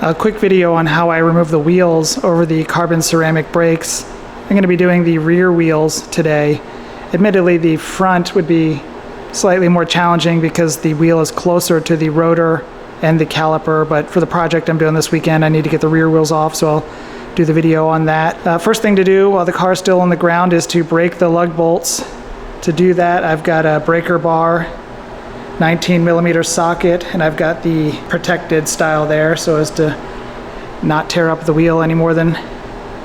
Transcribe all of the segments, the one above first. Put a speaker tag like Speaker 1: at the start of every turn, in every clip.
Speaker 1: A quick video on how I remove the wheels over the carbon ceramic brakes. I'm going to be doing the rear wheels today. Admittedly, the front would be slightly more challenging because the wheel is closer to the rotor and the caliper, but for the project I'm doing this weekend, I need to get the rear wheels off, so I'll do the video on that. First thing to do while the car is still on the ground is to break the lug bolts. To do that, I've got a breaker bar, 19mm socket, and I've got the protected style there so as to not tear up the wheel any more than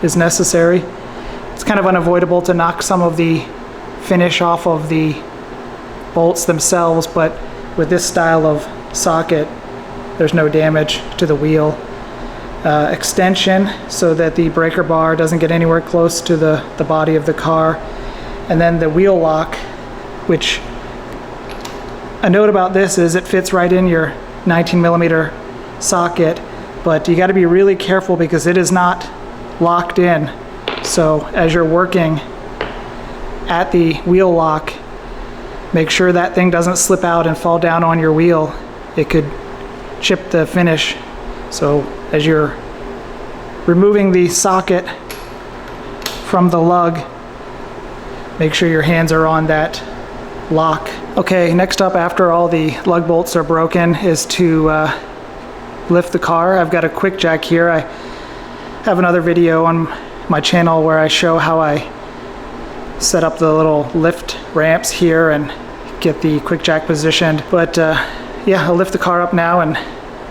Speaker 1: is necessary. It's kind of unavoidable to knock some of the finish off of the bolts themselves, but with this style of socket there's no damage to the wheel. Extension so that the breaker bar doesn't get anywhere close to the body of the car, and then the wheel lock, which a note about this is it fits right in your 19mm socket, but you got to be really careful because it is not locked in. So as you're working at the wheel lock, make sure that thing doesn't slip out and fall down on your wheel. It could chip the finish. So as you're removing the socket from the lug, make sure your hands are on that lock. Okay, next up after all the lug bolts are broken is to lift the car. I've got a quick jack here. I have another video on my channel where I show how I set up the little lift ramps here and get the quick jack positioned. But yeah, I'll lift the car up now and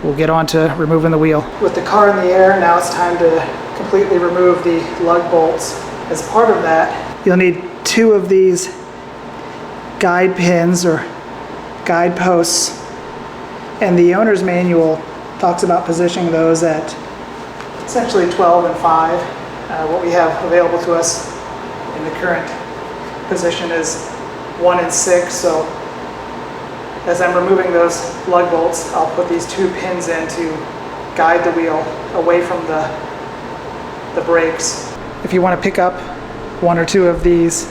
Speaker 1: we'll get on to removing the wheel. With the car in the air, now it's time to completely remove the lug bolts. As part of that, you'll need 2 of these guide pins or guide posts, and the owner's manual talks about positioning those at essentially 12 and 5. What we have available to us in the current position is 1 and 6, so as I'm removing those lug bolts, I'll put these 2 pins in to guide the wheel away from the brakes. If you want to pick up 1 or 2 of these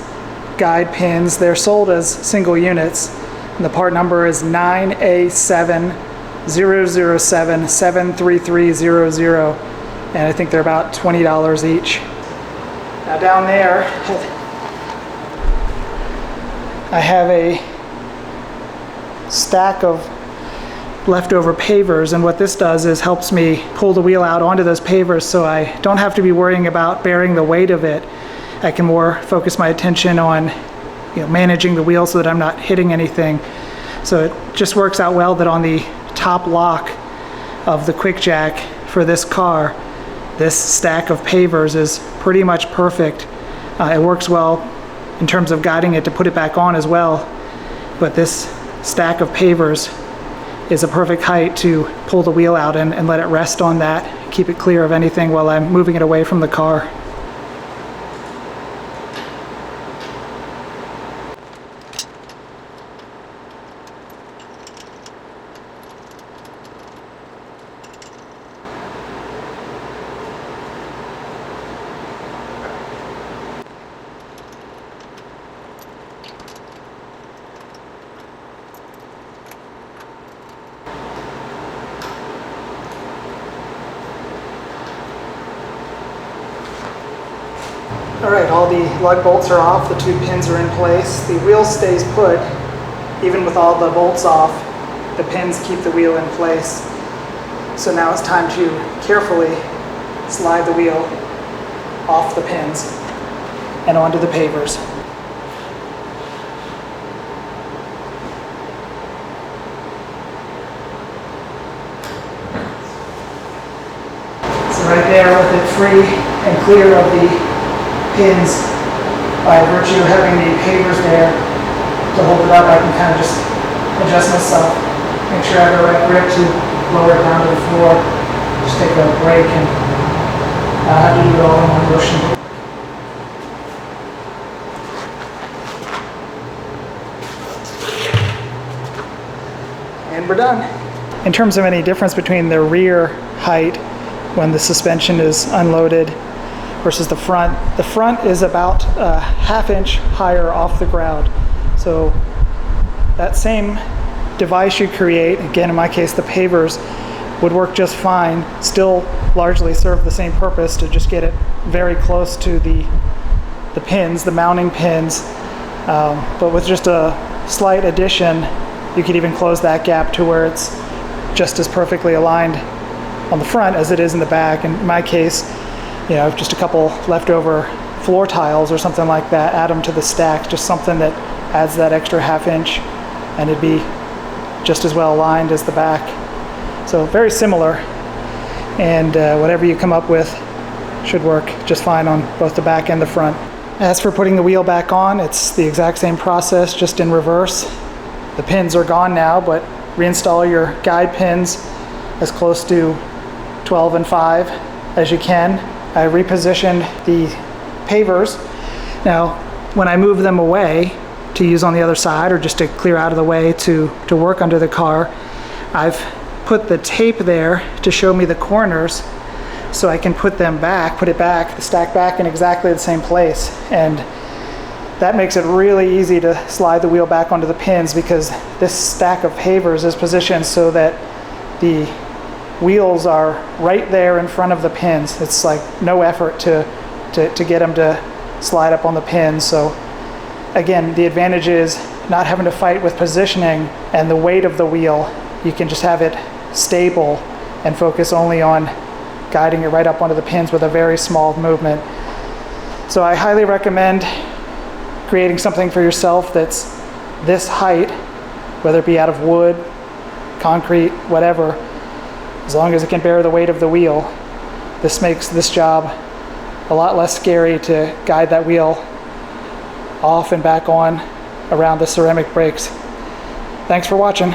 Speaker 1: guide pins, they're sold as single units, and the part number is 9A7007-73300, and I think they're about $20 each. Now down there I have a stack of leftover pavers, and what this does is helps me pull the wheel out onto those pavers so I don't have to be worrying about bearing the weight of it. I can more focus my attention on managing the wheel so that I'm not hitting anything. So it just works out well that on the top lock of the quick jack for this car, this stack of pavers is pretty much perfect. It works well in terms of guiding it to put it back on as well, but this stack of pavers is a perfect height to pull the wheel out and let it rest on that, keep it clear of anything while I'm moving it away from the car. Alright, all the lug bolts are off, the 2 pins are in place, the wheel stays put. Even with all the bolts off, the pins keep the wheel in place. So now it's time to carefully slide the wheel off the pins and onto the pavers. So right there, with it free and clear of the pins, by virtue of having the pavers there to hold it up, I can kind of just adjust myself, make sure I have the right grip to lower it down to the floor, just take a break and have to do it all in one motion. And we're done. In terms of any difference between the rear height when the suspension is unloaded versus the front is about a ½ inch higher off the ground. So that same device you create, again in my case the pavers, would work just fine. Still largely serve the same purpose to just get it very close to the pins, the mounting pins. But with just a slight addition, you could even close that gap to where it's just as perfectly aligned on the front as it is in the back. In my case, just a couple leftover floor tiles or something like that, add them to the stack, just something that adds that extra ½ inch, and it'd be just as well aligned as the back. So very similar, and whatever you come up with should work just fine on both the back and the front. As for putting the wheel back on, it's the exact same process, just in reverse. The pins are gone now, but reinstall your guide pins as close to 12 and 5 as you can. I repositioned the pavers. Now, when I move them away to use on the other side, or just to clear out of the way to work under the car, I've put the tape there to show me the corners, so I can put it back, the stack back in exactly the same place. And that makes it really easy to slide the wheel back onto the pins, because this stack of pavers is positioned so that the wheels are right there in front of the pins. It's like no effort to get them to slide up on the pins. So again, the advantage is not having to fight with positioning and the weight of the wheel. You can just have it stable and focus only on guiding it right up onto the pins with a very small movement. So I highly recommend creating something for yourself that's this height, whether it be out of wood, concrete, whatever, as long as it can bear the weight of the wheel. This makes this job a lot less scary to guide that wheel off and back on around the ceramic brakes. Thanks for watching.